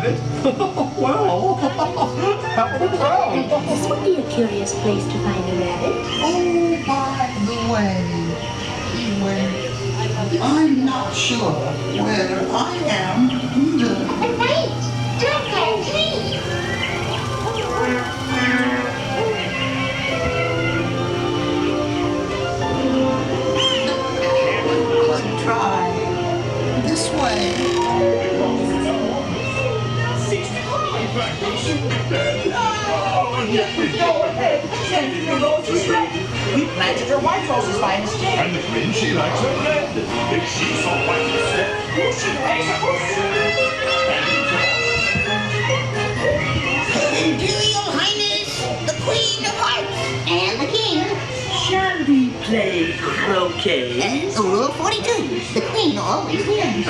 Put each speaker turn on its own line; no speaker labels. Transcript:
rabbit. Well, how proud.
This would be a curious place to find a rabbit.
Oh, by the way, I'm not sure where I am either.
But wait! Don't go, please!
Let's try this way.
Go ahead, tend to your roses red. We planted her white roses by mistake.
And the queen, she likes her red. If she's so white instead, who should
Imperial Highness, the Queen of Hearts, and the King.
Shall we play croquet?
Rule 42, the Queen always wins.